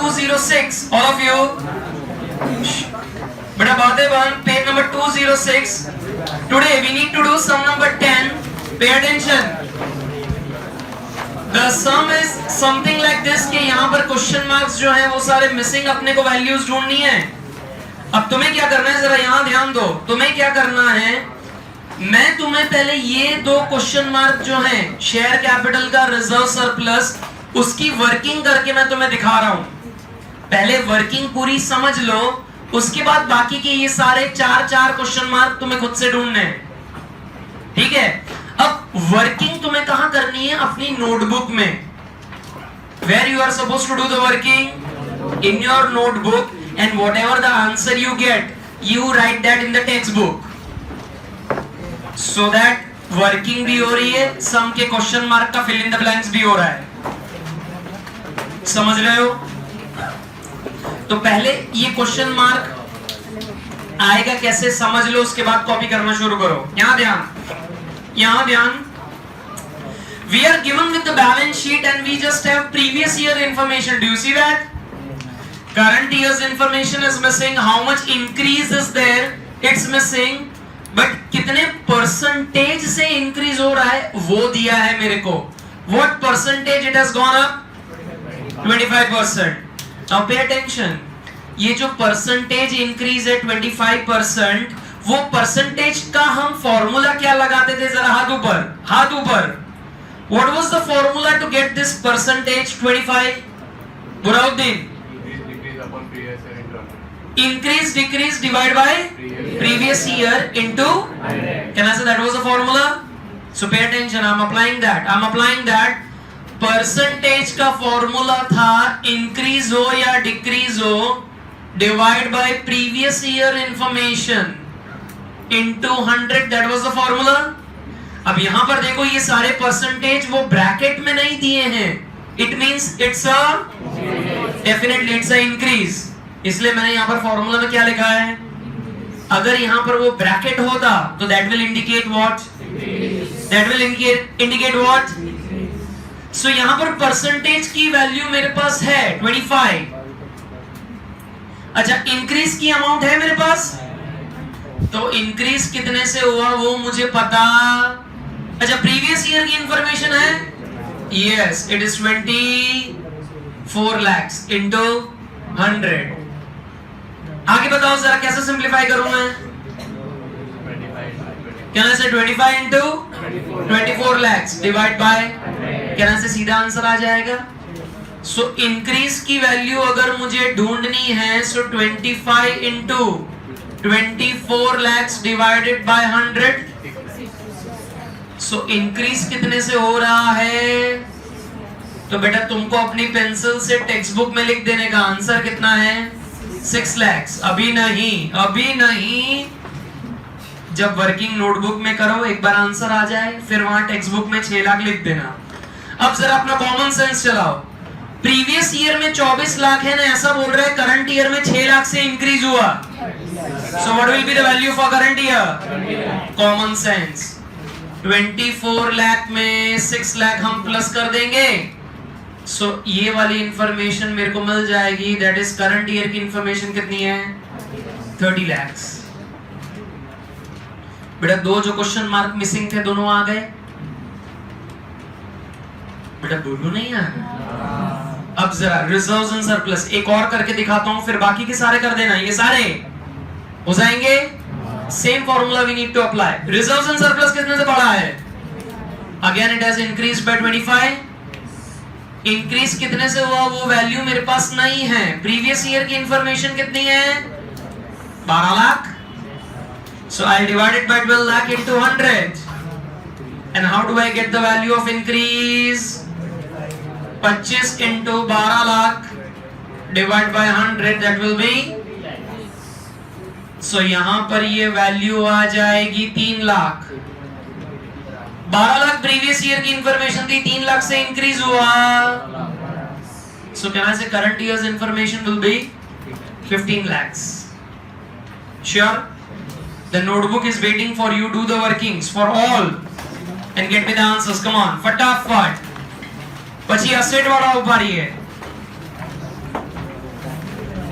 206, all of you. But about page number 206. Today we need to do sum number 10. Pay attention. The sum is something like this कि यहाँ पर question marks जो हैं वो सारे missing, अपने को वैल्यूज ढूंढनी है। अब तुम्हें क्या करना है, जरा यहाँ ध्यान दो। तुम्हें क्या करना है, मैं तुम्हें पहले ये दो क्वेश्चन मार्क जो हैं, शेयर कैपिटल का रिजर्व सरप्लस, उसकी वर्किंग करके मैं तुम्हें दिखा रहा हूं। पहले वर्किंग पूरी समझ लो, उसके बाद बाकी के ये सारे चार क्वेश्चन मार्क तुम्हें खुद से ढूंढने हैं, ठीक है। अब वर्किंग तुम्हें कहां करनी है, अपनी नोटबुक में। Where you are suppose to do the working in your notebook, and whatever the answer you get, you write that in the textbook, so that working भी हो रही है, सम के क्वेश्चन मार्क का fill in the blanks भी हो रहा है। समझ रहे हो? तो पहले ये क्वेश्चन मार्क आएगा कैसे समझ लो, उसके बाद कॉपी करना शुरू करो। यहां ध्यान, यहां ध्यान। We are given with the balance sheet and we just have previous year information. Do you see that? Current year's information is missing. How much increase is there? It's missing. But कितने percentage से increase हो रहा है वो दिया है मेरे को। What percentage it has gone up? 25%. Now pay attention. ये जो परसेंटेज इंक्रीज है 25%, वो परसेंटेज का हम फॉर्मूला क्या लगाते थे, जरा हाथ ऊपर, हाथ ऊपर। What was the formula to get this percentage 25? Burauddin. Increase decrease divide by previous year into, can I say that was the formula? So pay attention, I'm applying that. Percentage का formula था increase हो या decrease हो, divide by previous year information into 100, that was the formula. अब यहां पर देखो, ये सारे परसेंटेज वो ब्रैकेट में नहीं दिए हैं, it means it's a definitely it's a increase, इसलिए मैंने यहां पर फॉर्मूला में क्या लिखा है। अगर यहां पर वो ब्रैकेट होता तो that will indicate what, that will indicate what. So यहां पर परसेंटेज की वैल्यू मेरे पास है 25। अच्छा, इंक्रीज की अमाउंट है मेरे पास, तो इंक्रीज कितने से हुआ वो मुझे पता। अच्छा, प्रीवियस ईयर की इंफॉर्मेशन है, yes it is 24 lakhs into 100। आगे बताओ जरा कैसे सिंप्लीफाई करूं मैं। कैन आई से 25 into 24 lakhs divide by, can I से सीधा आंसर आ जाएगा। सो इंक्रीज की वैल्यू अगर मुझे ढूंढनी है, सो 25 into 24 lakhs divided by 100। So increase कितने से हो रहा है, तो बेटा तुमको अपनी पेंसिल से टेक्स्ट बुक में लिख देने का, आंसर कितना है 6 lakhs। अभी नहीं, जब वर्किंग नोटबुक में करो एक बार आंसर आ जाए, फिर वहां टेक्स्ट बुक में 6 लाख लिख देना। अब जरा अपना कॉमन सेंस चलाओ। प्रीवियस ईयर में 24 लाख है ना, ऐसा बोल रहा है, करंट ईयर में 6 लाख से इंक्रीज हुआ। So what will be the value for current year? Common sense, 24 lakh में 6 लाख हम प्लस कर देंगे, सो ये वाली इंफॉर्मेशन मेरे को मिल जाएगी। दैट इज करंट ईयर की इंफॉर्मेशन कितनी है, 30 lakhs। बेटा दो जो क्वेश्चन मार्क मिसिंग थे दोनों आ गए। बेटा बोलो नहीं यार। अब जरा रिजर्व्स एंड सरप्लस एक और करके दिखाता हूं, फिर बाकी के सारे कर देना। ये सारे हो जाएंगे। Same formula we need to apply. Reserves and surplus कितने से बढ़ा है, again it has increased by 25। Increase कितने से हुआ वो वैल्यू मेरे पास नहीं है। प्रीवियस ईयर की इंफॉर्मेशन कितनी है, 12 lakh. So I'll divide it by 12 lakh into 100. And how do I get the value of increase? 25 into 12 lakh divide by 100, that will be, so यहां पर ये वैल्यू आ जाएगी 3 लाख। 12 लाख प्रीवियस ईयर की इंफॉर्मेशन थी, 3 लाख से इंक्रीज हुआ। So can I say current year's information will be 15 lakhs? Sure? The notebook is waiting for you. Do the workings for all and get me the answers. Come on, फटाफट। પછી asset वाला ऊपर ही है।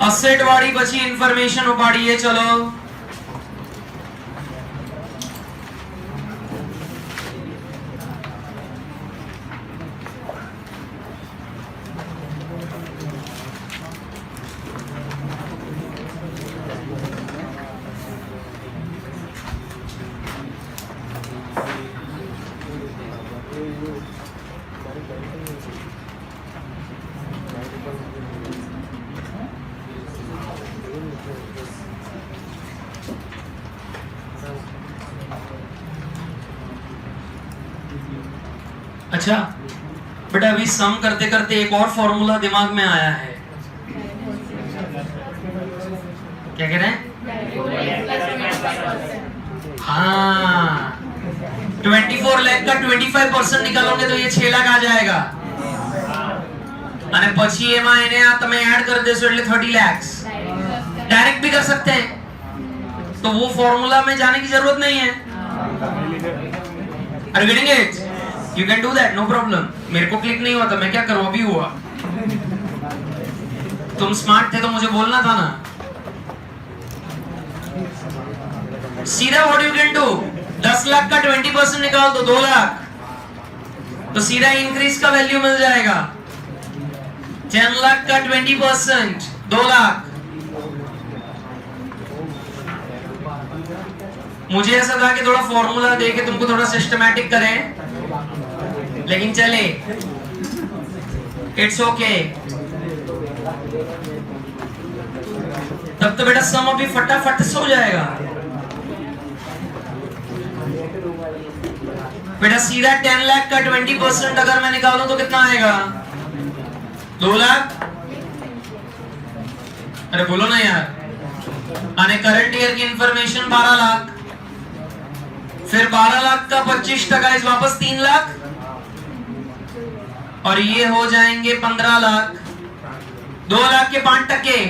Asset वाली बची information उपाड़ी है। चलो अच्छा बेटा, अभी सम करते करते एक और फॉर्मूला दिमाग में आया है। क्या कह रहे हैं? हाँ, 24 लाख का 25% निकालोगे तो ये 6 लाख आ जाएगा। અને પછી એમાં એને આ તમે એડ કરી દેશો એટલે 30 लाख डायरेक्ट भी कर सकते हैं, तो वो फॉर्मूला में जाने की जरूरत नहीं है। Are you getting it? You can do that, no problem. मेरे को क्लिक नहीं हुआ था, मैं क्या करूं, अभी हुआ। तुम स्मार्ट थे तो मुझे बोलना था ना। सीधा what you can do, 10 lakh का 20% निकाल दो, 2 लाख, तो सीधा इंक्रीज का वैल्यू मिल जाएगा। 10 लाख का 20%, 2 लाख। मुझे ऐसा था कि थोड़ा फॉर्मूला दे के तुमको थोड़ा सिस्टमैटिक करें, लेकिन चले, इट्स ओके। तब तो बेटा सम अभी फटाफट से हो जाएगा। बेटा सीधा 10 लाख का 20% अगर मैं निकालूं तो कितना आएगा? 2 लाख। अरे बोलो ना यार। आने करंट ईयर की इंफॉर्मेशन 12 लाख, फिर 12 लाख का 25% इस वापस 3 लाख, और ये हो जाएंगे 15 लाख। 2 लाख के 5%,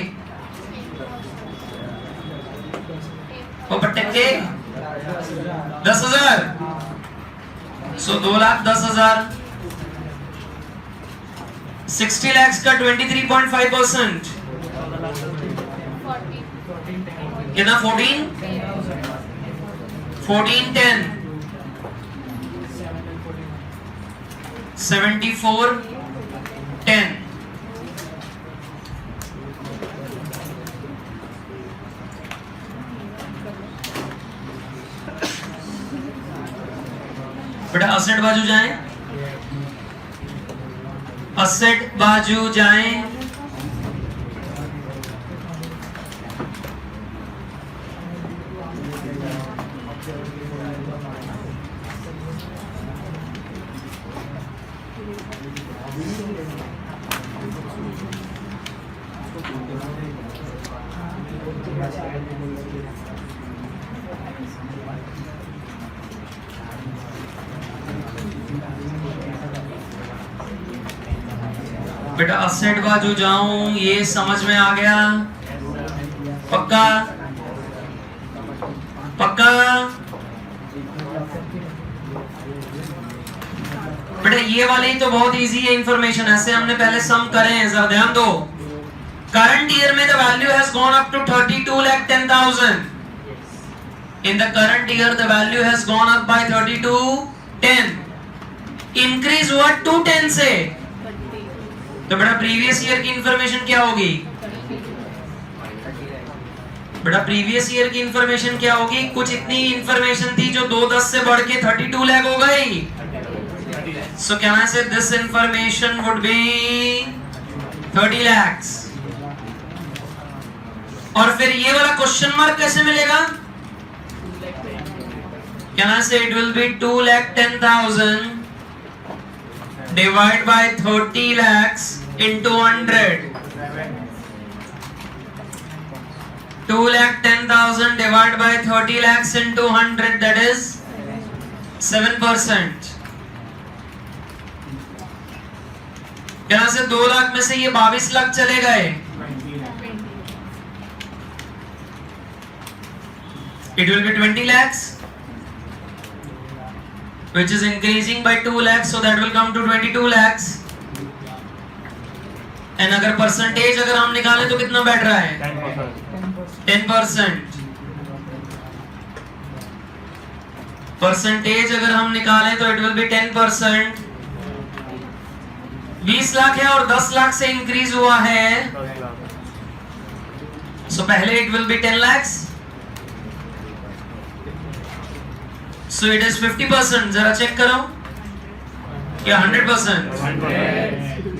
और टक्के 10,000, सो 2 लाख 10,000। 60 लाख का 23.5%, कितना? 14 10 74 10। बेटा असेट बाजू जाएं, असेट बाजू जाएं। बेटा असेट बाजू जाऊं, ये समझ में आ गया? पक्का? पक्का? बेटा ये वाली तो बहुत इजी है इंफॉर्मेशन, ऐसे हमने पहले सम करे हैं, जरा ध्यान दो। करंट ईयर में the value has gone up to 32,10,000। In the current year the value has gone up by 32,10। Increase हुआ 210 से, तो बेटा प्रीवियस ईयर की इंफॉर्मेशन क्या होगी? बेटा प्रीवियस ईयर की इंफॉर्मेशन क्या होगी? कुछ इतनी इंफॉर्मेशन थी जो 210 से बढ़ के 32 लाख हो गई। सो कैन आई से this information would be 30 lakhs। और फिर ये वाला क्वेश्चन मार्क कैसे मिलेगा? कैन आई से it will be 2,10,000 divide by 30 lakhs into 100. 2,10,000 divided by 30 lakhs into 100, that is 7%। यहाँ से 2 लाख में से ये 22 लाख चले गए, it will be 20 lakhs, which is increasing by 2 lakhs, so that will come to 22 lakhs। And अगर percentage अगर हम निकालें तो कितना बैठ रहा है? 10%। परसेंटेज अगर हम निकालें तो इट विल बी 10%। 20 लाख है और 10 लाख से इंक्रीज हुआ है, सो पहले it will be 10 lakhs, so it is 50%। जरा चेक करो क्या 100%?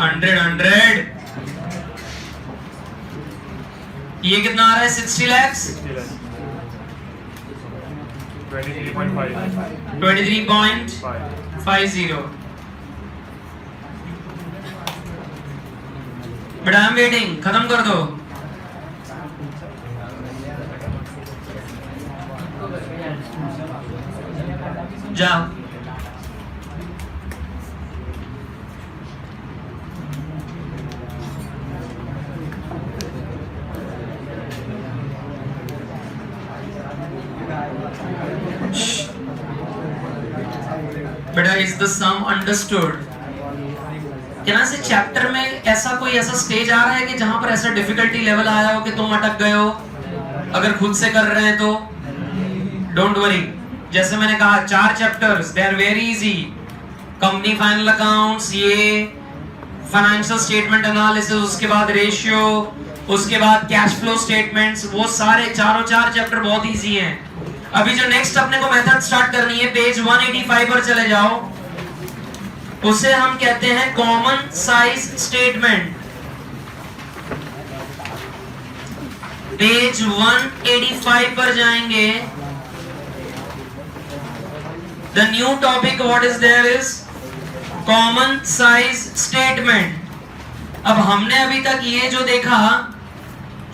100। ये कितना आ रहा है? 60 lakhs, 23.50। But I am waiting, खत्म कर दो। जाओ। बेटा इज द सम अंडरस्टूड? क्या ना से चैप्टर में ऐसा कोई ऐसा स्टेज आ रहा है कि जहां पर ऐसा डिफिकल्टी लेवल आया हो कि तुम अटक गए हो? अगर खुद से कर रहे हैं तो डोंट वरी। जैसे मैंने कहा 4 chapters, they are very easy. Company final accounts, ये फाइनेंशियल स्टेटमेंट एनालिसिस, उसके बाद रेशियो, उसके बाद कैश फ्लो स्टेटमेंट्स, वो सारे चारों 4 चैप्टर बहुत इजी हैं। अभी जो नेक्स्ट अपने को मेथड स्टार्ट करनी है, पेज 185 पर चले जाओ, उसे हम कहते हैं कॉमन साइज स्टेटमेंट। पेज 185 पर जाएंगे। The new topic what is there is common size statement। अब हमने अभी तक ये जो देखा,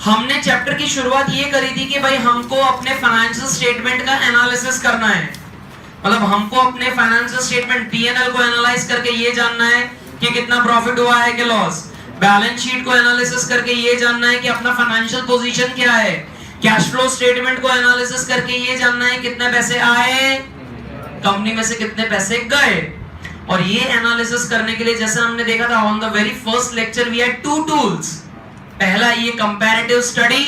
हमने चैप्टर की शुरुआत ये करी थी कि भाई हमको अपने फाइनेंशियल स्टेटमेंट का एनालिसिस करना है। मतलब हमको अपने फाइनेंशियल स्टेटमेंट P&L को एनालाइज करके ये जानना है कि कितना प्रॉफिट हुआ है कि लॉस। बैलेंस शीट को एनालिसिस करके ये जानना है कि अपना फाइनेंशियल पोजीशन क्या है। कैश फ्लो स्टेटमेंट को एनालिसिस करके ये जानना है कितने पैसे आए, कंपनी में से कितने पैसे गए। और ये एनालिसिस करने के लिए जैसे हमने देखा था on the very first lecture we had 2 tools. पहला ये कंपैरेटिव स्टडी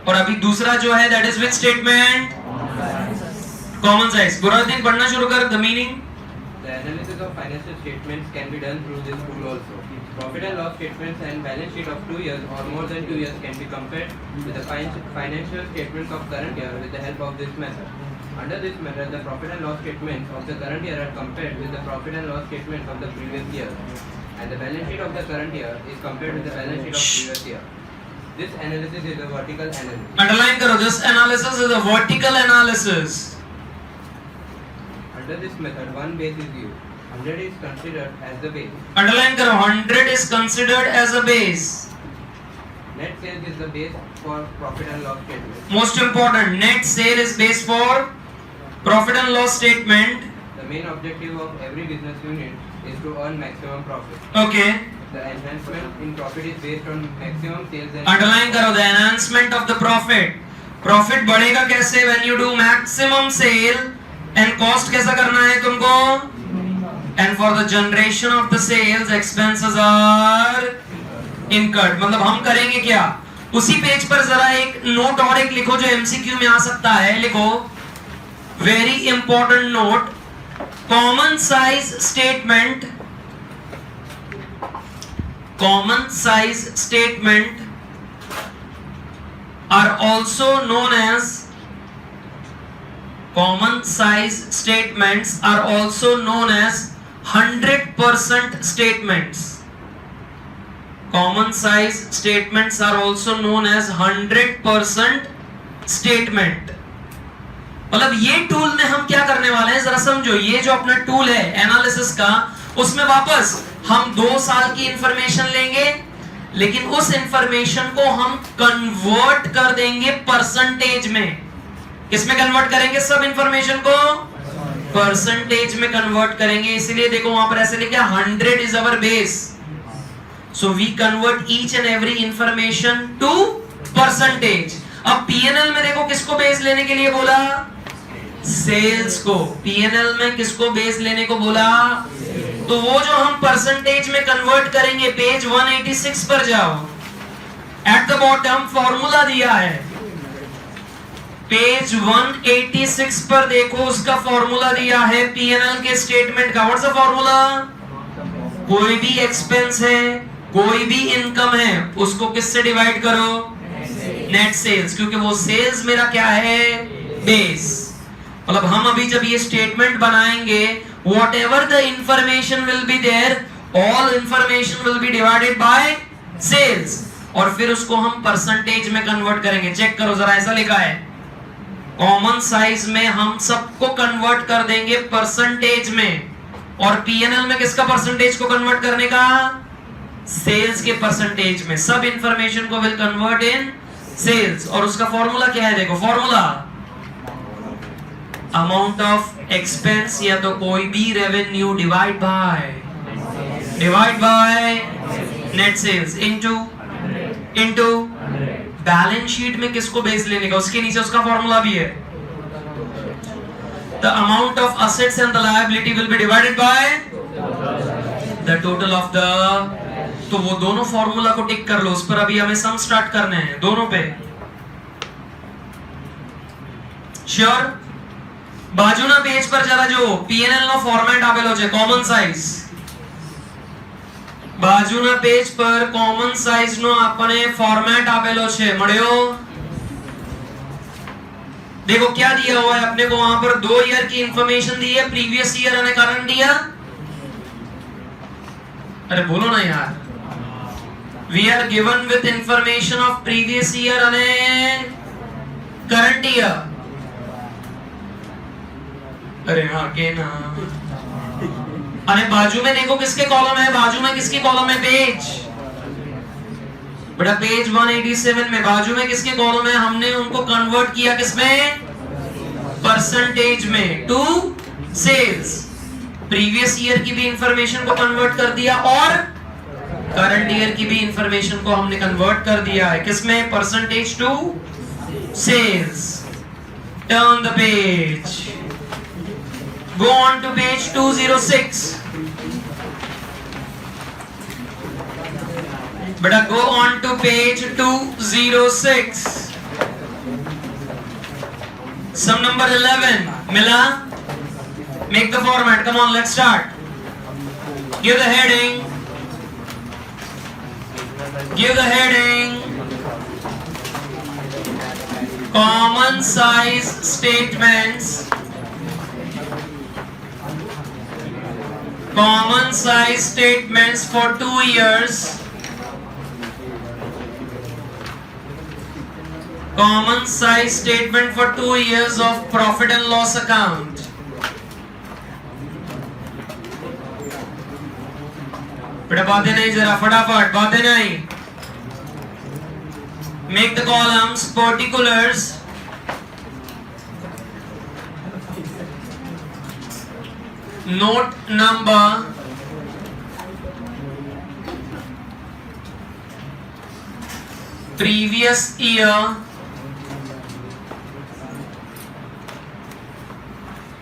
और अभी दूसरा जो है that is which statement? Common size. Burhanuddin पढ़ना शुरू कर। The meaning The analysis of financial statements can be done through this tool also. Profit and loss statements and balance sheet of 2 years or more than 2 years can be compared with the financial statements of current year with the help of this method. Under this method, the profit and loss statements of the current year are compared with the profit and loss statements of the previous year, and the balance sheet of the current year is compared with the balance sheet of previous year. This analysis is a vertical analysis. Underline करो, this analysis is a vertical analysis. Under this method, one base is used. 100 is considered as the base. Underline करो, 100 is considered as a base. Net sales is the base for profit and loss statement. Most important, net sale is base for profit and loss statement. The main objective of every business unit is to earn maximum profit. Okay. The enhancement in profit is based on maximum sales and Underline करो, the enhancement of the profit. Profit बढ़ेगा कैसे? When you do maximum sale and cost कैसा करना है तुमको? And for the generation of the sales, expenses are incurred। मतलब हम करेंगे क्या? उसी पेज पर जरा एक नोट और एक लिखो जो MCQ में आ सकता है। लिखो very important note, common size statement, common size statement are also known as common size statements are also known as 100% statements. Common size statements are also known as 100% statement। मतलब ये टूल में हम क्या करने वाले हैं जरा समझो। ये जो अपना टूल है एनालिसिस का, उसमें वापस हम 2 साल की इंफॉर्मेशन लेंगे, लेकिन उस इंफॉर्मेशन को हम कन्वर्ट कर देंगे परसेंटेज में। किसमें कन्वर्ट करेंगे? सब इंफॉर्मेशन को परसेंटेज में कन्वर्ट करेंगे। इसलिए देखो वहां पर ऐसे लिखा 100 is our base, so we convert each and every information to percentage. अब P&L में देखो किसको बेस लेने के लिए बोला? सेल्स को। P&L में किसको बेस लेने को बोला? तो वो जो हम परसेंटेज में कन्वर्ट करेंगे, पेज 186 पर जाओ, एट द बॉटम फॉर्मूला दिया है, पेज 186 पर देखो, उसका फॉर्मूला दिया है पीएनएल के स्टेटमेंट का। What's the formula? कोई भी एक्सपेंस है, कोई भी इनकम है, उसको किससे डिवाइड करो? नेट सेल्स, क्योंकि वो सेल्स मेरा क्या है? बेस। मतलब हम अभी जब ये स्टेटमेंट बनाएंगे, whatever the information will be there, all information will be divided by sales, और फिर उसको हम परसेंटेज में कन्वर्ट करेंगे। चेक करो जरा, ऐसा लिखा है, कॉमन साइज में हम सबको कन्वर्ट कर देंगे परसेंटेज में, और पीएनएल में किसका परसेंटेज को कन्वर्ट करने का? सेल्स के परसेंटेज में। सब इंफॉर्मेशन को विल कन्वर्ट इन सेल्स। और उसका फॉर्मूला क्या है? देखो फॉर्मूला, अमाउंट ऑफ एक्सपेंस या तो कोई भी revenue divide by net sales into balance sheet में किसको बेस लेने का, उसके नीचे उसका फॉर्मूला भी है। The amount of assets and the liability will be divided by the total of the. तो वो दोनों फॉर्मूला को टिक कर लो, उस पर अभी हमें सम स्टार्ट करने हैं दोनों पे। श्योर? बाजूना पेज पर जरा जो पीएनएल नो फॉर्मेट आवेलो छे कॉमन साइज, बाजूना पेज पर कॉमन साइज नो आपने फॉर्मेट आवेलो छे, मळ्यो? देखो क्या दिया हुआ है अपने को वहां पर, 2 ईयर की इंफॉर्मेशन दी है, प्रीवियस ईयर अने करंट दिया। अरे बोलो ना यार, we are given with information of previous year અને current year। अरे हाँ के ना। अरे बाजू में देखो किसके कॉलम है, बाजू में किसकी कॉलम है? पेज, बेटा पेज 187 में बाजू में किसके कॉलम है? हमने उनको कन्वर्ट किया किसमें? परसेंटेज में, टू सेल्स। प्रीवियस ईयर की भी इंफॉर्मेशन को कन्वर्ट कर दिया और करंट ईयर की भी इंफॉर्मेशन को हमने कन्वर्ट कर दिया है किसमें? Percentage to sales. Turn the page, go on to page 206। बेटा go on to page 206, sum number 11 मिला? Make the format, come on, let's start. Give the heading, common size statements, for 2 years, common size statement for 2 years of profit and loss account। बेटा बातें नहीं, जरा फटाफट बातें नहीं। Make the columns particulars, note number, previous year,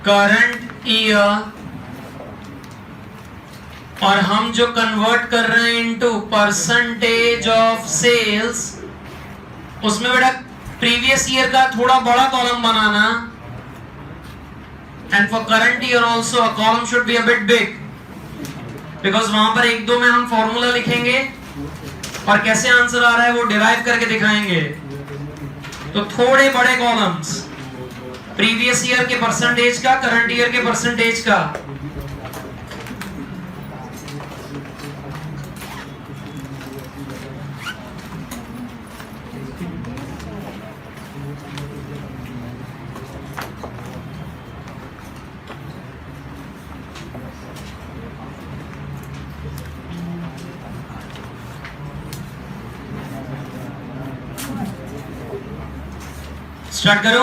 current year, और हम जो कन्वर्ट कर रहे हैं इनटू परसेंटेज ऑफ सेल्स, उसमें बेटा प्रीवियस ईयर का थोड़ा बड़ा column banana, and for current year also a column should be a bit big, because वहां पर 1-2 में हम फॉर्मूला लिखेंगे और कैसे आंसर आ रहा है वो डिराइव करके दिखाएंगे। तो थोड़े बड़े कॉलम्स, प्रीवियस ईयर के परसेंटेज का, करंट ईयर के परसेंटेज का। स्टार्ट करो।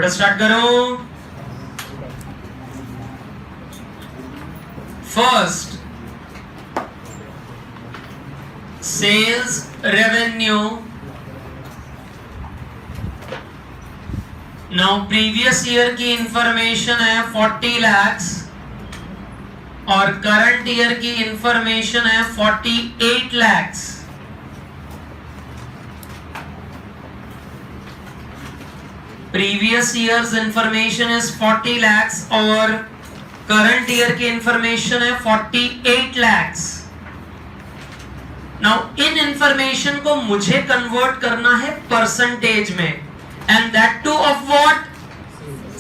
बेटा स्टार्ट करो। First, sales revenue. Now previous year की इंफॉर्मेशन है 40 lakhs और करंट ईयर की इंफॉर्मेशन है 48 lakhs। Previous years information is 40 lakhs और करंट ईयर की इंफॉर्मेशन है 48 lakhs। नाउ इन इंफॉर्मेशन को मुझे कन्वर्ट करना है परसेंटेज में, and that too of what?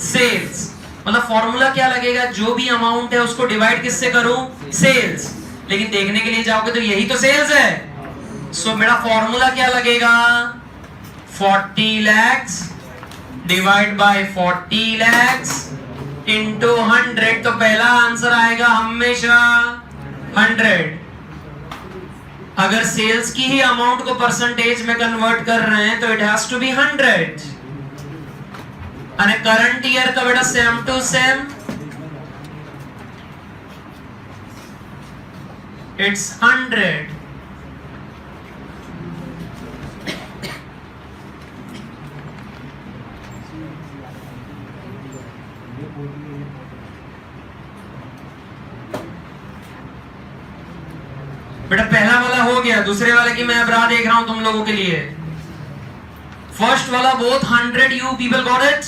Sales. मतलब फॉर्मूला क्या लगेगा? जो भी अमाउंट है उसको डिवाइड किससे करूं? सेल्स। लेकिन देखने के लिए जाओगे तो यही तो सेल्स है। सो मेरा फॉर्मूला क्या लगेगा? 40 lakhs divide by 40 lakhs into 100। तो पहला आंसर आएगा हमेशा 100। अगर सेल्स की ही अमाउंट को परसेंटेज में कन्वर्ट कर रहे हैं तो इट हैज टू बी 100। और करंट ईयर का बेटा सेम टू सेम, इट्स 100। बेटा पहला वाला हो गया, दूसरे वाले की मैं अब राह देख रहा हूं तुम लोगों के लिए। फर्स्ट वाला both 100, you people got it?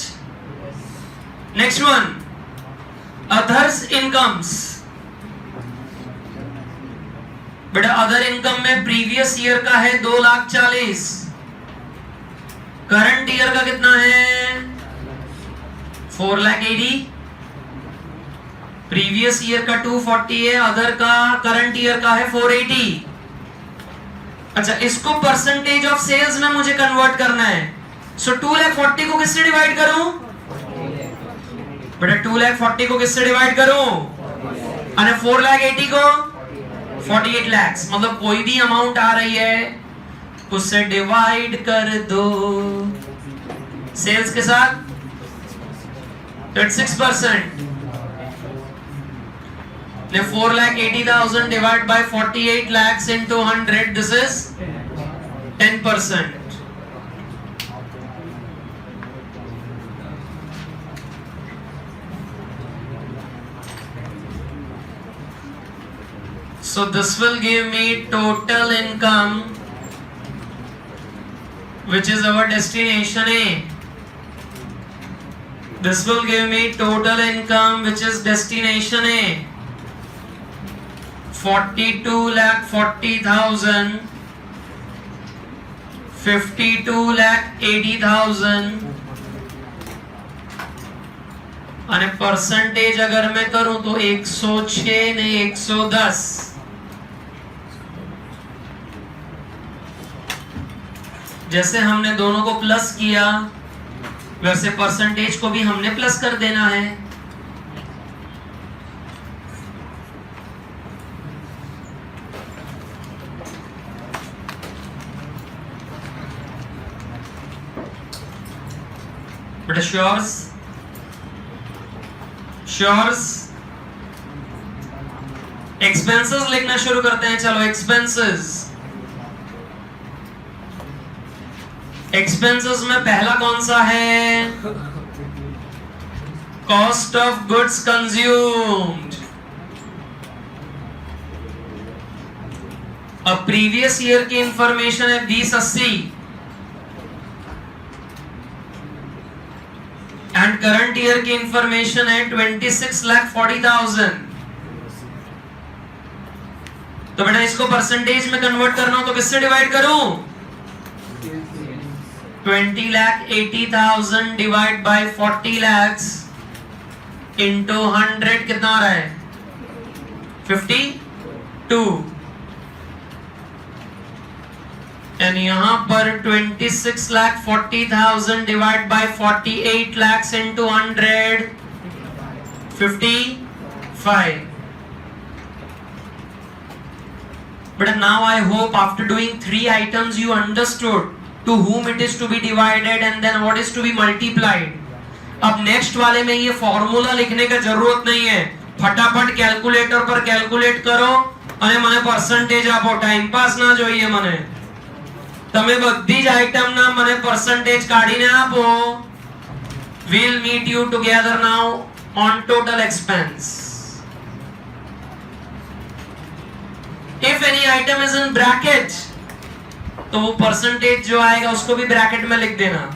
Next one, others incomes. बेटा अदर इनकम में प्रीवियस ईयर का है 2,40,000, करंट ईयर का कितना है? 4,80,000। प्रीवियस ईयर का 240 है, अदर का करंट ईयर का है 480। अच्छा, इसको परसेंटेज ऑफ सेल्स में मुझे कन्वर्ट करना है। सो 2,40,000 को किससे डिवाइड करूं? बेटा 2,40,000 को किससे डिवाइड करूं? और 4,80,000 को 48 lakhs। मतलब कोई भी अमाउंट आ रही है उससे डिवाइड कर दो सेल्स के साथ, तो 6%। 4,80,000 divided by 48 lakhs into 100, this is 10%. So this will give me total income, which is our destination A. This will give me total income, which is destination A. 42,40,000, 52,80,000। और percentage अगर मैं करूं तो 106 नहीं 110। जैसे हमने दोनों को प्लस किया वैसे परसेंटेज को भी हमने प्लस कर देना है। बेटा श्योर्स एक्सपेंसेस लिखना शुरू करते हैं। चलो एक्सपेंसेस में पहला कौन सा है? Cost of goods consumed. अब प्रीवियस ईयर की इंफॉर्मेशन है 2080 एंड करंट ईयर की इंफॉर्मेशन है 26,40,000। तो बेटा इसको परसेंटेज में कन्वर्ट करना हो तो किससे डिवाइड करूं? 20,80,000 डिवाइड बाय 40 lakhs इंटू 100 कितना आ रहा है? 52। एंड यहां पर 26,40,000 divide by 48 lakhs into 100 55। But now I hope after doing 3 items you understood to whom it is to be divided and then what is to be multiplied. अब next वाले में ये formula लिखने का जरूरत नहीं है, फटाफट कैलकुलेटर पर कैलकुलेट करो અને મને પરસેન્ટેજ આપો, ટાઈમ પાસ ના જોઈએ મને. તમે બધી જ આઈટમ ના મને પરસેન્ટેજ કાઢીને આપો. we'll meet you together now on total expense. if any item is in bracket तो वो परसेंटेज जो आएगा उसको भी ब्रैकेट में लिख देना.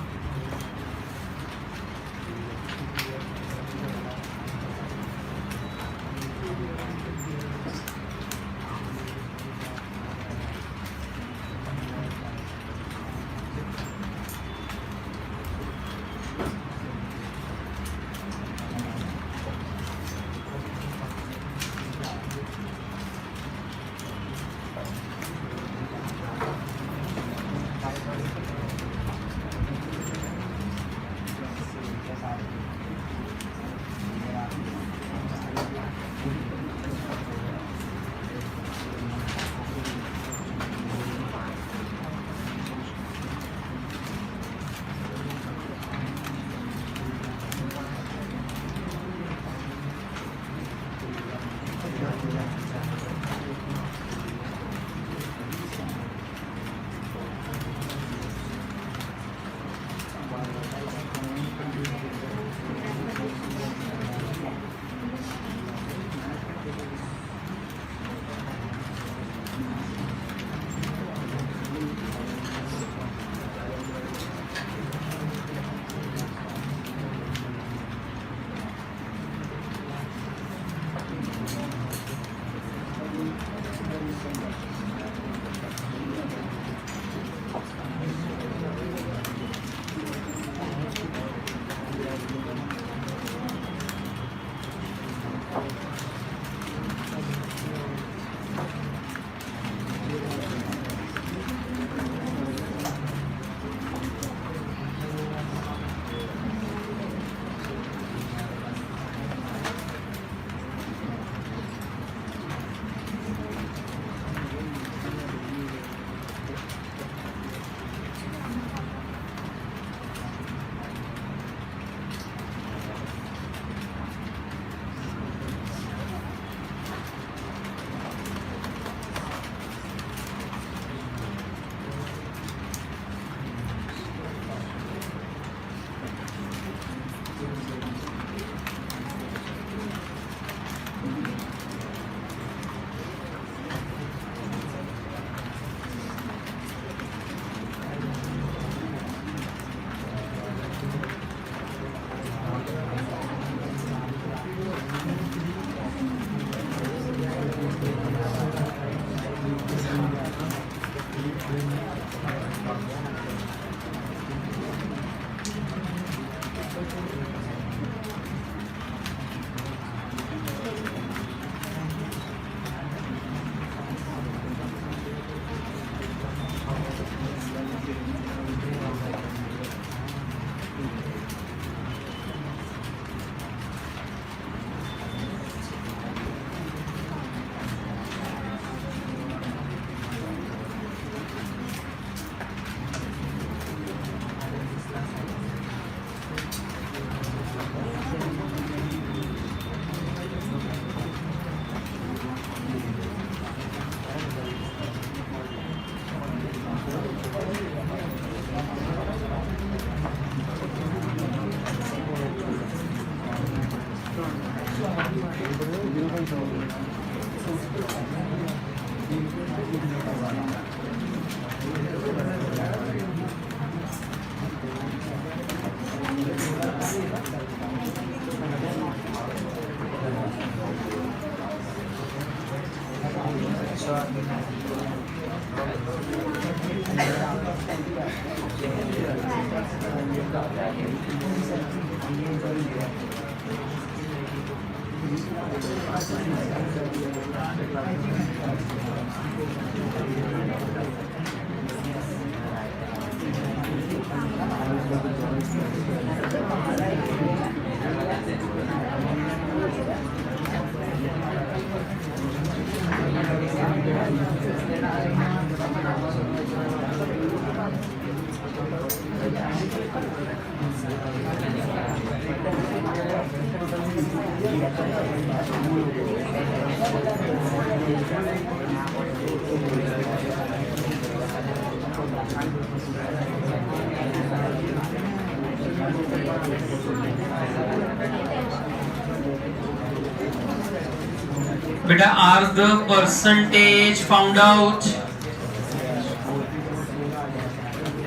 बेटा are the percentage found out?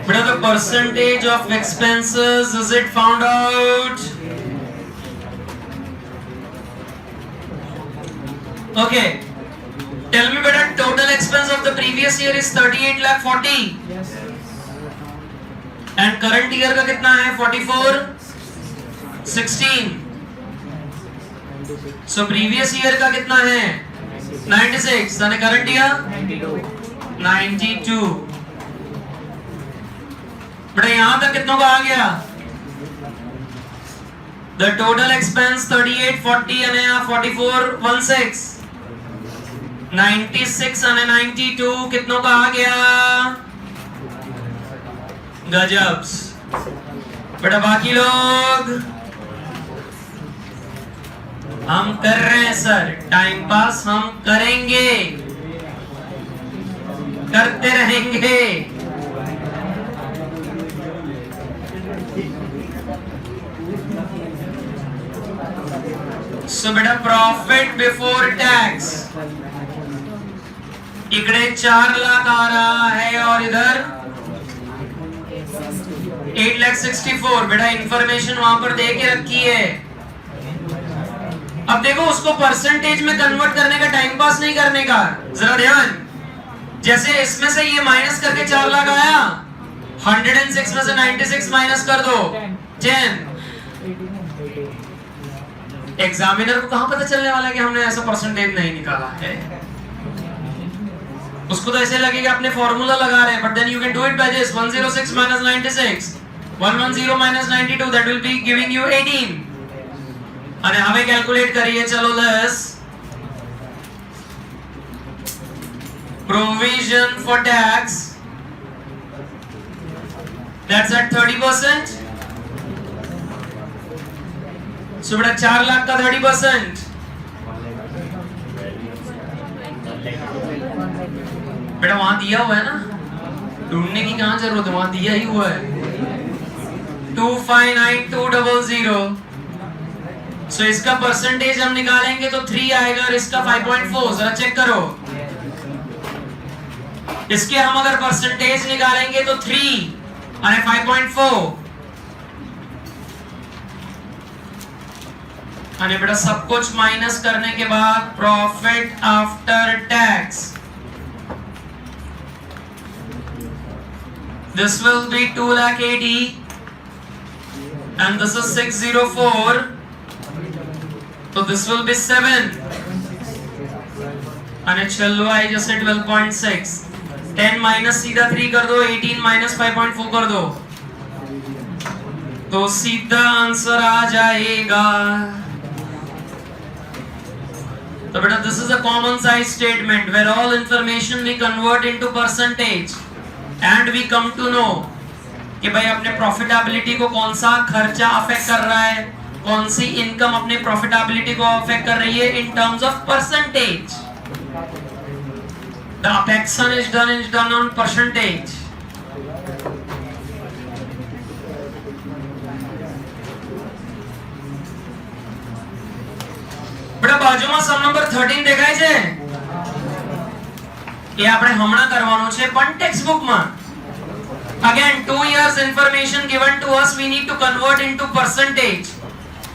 बेटा the percentage of expenses, is it found out? Okay, tell me बेटा total expense of the previous year is 38,40,000 and current year का कितना है 44,16. So previous year का कितना है 96 and current year 92. बेटा यहां तक कितनों का आ गया? The total expense 3840 and 4416. 96 and 92 कितनों का आ गया? गजब्स. बेटा बाकी लोग हम कर रहे हैं सर, टाइम पास हम करेंगे, करते रहेंगे. सो बेटा प्रॉफिट बिफोर टैक्स इकडे 4 लाख आ रहा है और इधर 8,64,000. बेटा इंफॉर्मेशन वहां पर दे के रखी है. अब देखो उसको परसेंटेज में कन्वर्ट करने का, टाइम पास नहीं करने का. जरा ध्यान, जैसे इसमें से ये माइनस करके 4 लाख आया, 106 में से 96 माइनस कर दो 10. एग्जामिनर को कहां पता चलने वाला है कि हमने ऐसा परसेंटेज नहीं निकाला है. उसको तो ऐसे लगेगा अपने फॉर्मूला लगा रहे हैं. But then you can do it by this 106 minus 96, 110 minus 92, that will be giving you 18. અને હવે કેલ્ક્યુલેટ કરીએ. ચલો less provision for tax, that's at 30%. so बेटा 4 लाख का 30%, बेटा वहां दिया हुआ है ना, ढूंढने की कहां जरूरत है, वहां दिया ही हुआ है 259200. सो इसका परसेंटेज हम निकालेंगे तो 3 आएगा और इसका 5.4. जरा चेक करो, इसके हम अगर परसेंटेज निकालेंगे तो 3 और 5.4. और बेटा सब कुछ माइनस करने के बाद profit after tax, this will be 2,80,000 and this is 604, so this will be 7 and it shall I just say 12.6. 10 minus सीधा 3 कर दो, 18 minus 5.4 कर दो, तो सीधा आंसर आ जाएगा. तो बेटा this is a common size statement where all information we convert into percentage and we come to know कि भाई अपने प्रॉफिटेबिलिटी को कौन सा खर्चा अफेक्ट कर रहा है, कौन सी इनकम अपने प्रॉफिटेबिलिटी को अफेक्ट कर रही है in terms of percentage. The affection is done on percentage. बेटा बाजुમાં સમ નંબર 13 દેખાય છે, એ આપણે હમણાં કરવાનું છે પણ ટેક્સ્ટ બુકમાં. Again 2 years information given to us, we need to convert into percentage.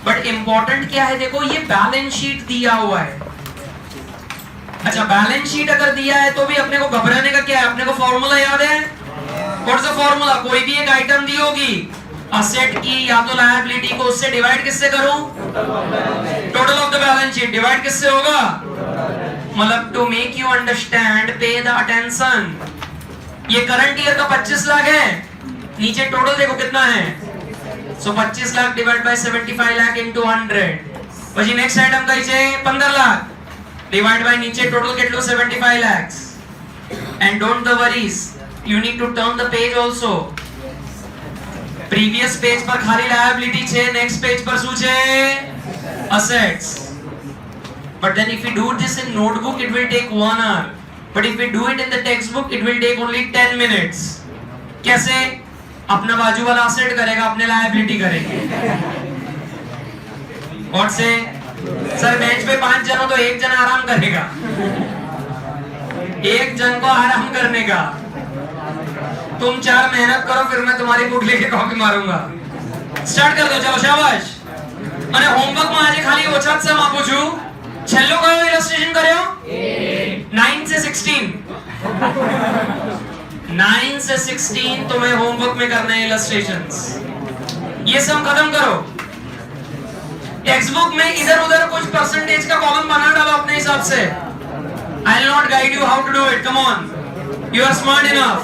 But important क्या है, देखो ये बैलेंस शीट दिया हुआ है. अच्छा बैलेंस शीट अगर दिया है तो भी अपने को घबराने का क्या है, अपने को फॉर्मूला याद है. What's the formula? कोई भी एक आइटम दी होगी असेट की या तो लायबिलिटी को, उससे डिवाइड किससे करूं? Total of the balance sheet. Divide किससे होगा? मतलब टू मेक यू अंडरस्टैंड, पे द अटेंशन. ये करंट ईयर का 25 लाख है, नीचे टोटल देखो कितना है. सो 25 lakh divide by 75 lakh into 100. પછી નેક્સ્ટ આઇટમ કઈ છે 15 લાખ ડિવાઇડ બાય નીચે ટોટલ કેટલું 75 lakhs. and don't the worries, you need to turn the page also. previous page પર ખાલી liability છે, next page પર શું છે? assets. but then if we do this in notebook it will take 1 hour, but if we do it in the textbook it will take only 10 minutes. कैसे? अपना बाजू वाला असेट करेगा, अपने लायबिलिटी करेंगे। और से सर बेंच पे 5 जन हो तो एक जन आराम करेगा, एक जन को आराम करने का। तुम 4 मेहनत करो, फिर मैं तुम्हारी बुक लेके कॉपी मारूंगा। स्टार्ट कर दो, चलो शाबाश। અને હોમવર્કમાં આજે ખાલી ઓછા જ સમ આપું છું। છેલ્લો કયો ઇલસ્ટ્રેશન કર્યો? 9 से 16। 9 से 16 तुम्हें होमवर्क में करने हैं इलस्ट्रेशंस। ये सम खत्म करो। टेक्स्ट बुक में इधर उधर कुछ परसेंटेज का कॉलम बना डालो अपने हिसाब से। I will not guide you how to do it, come on, you are smart enough.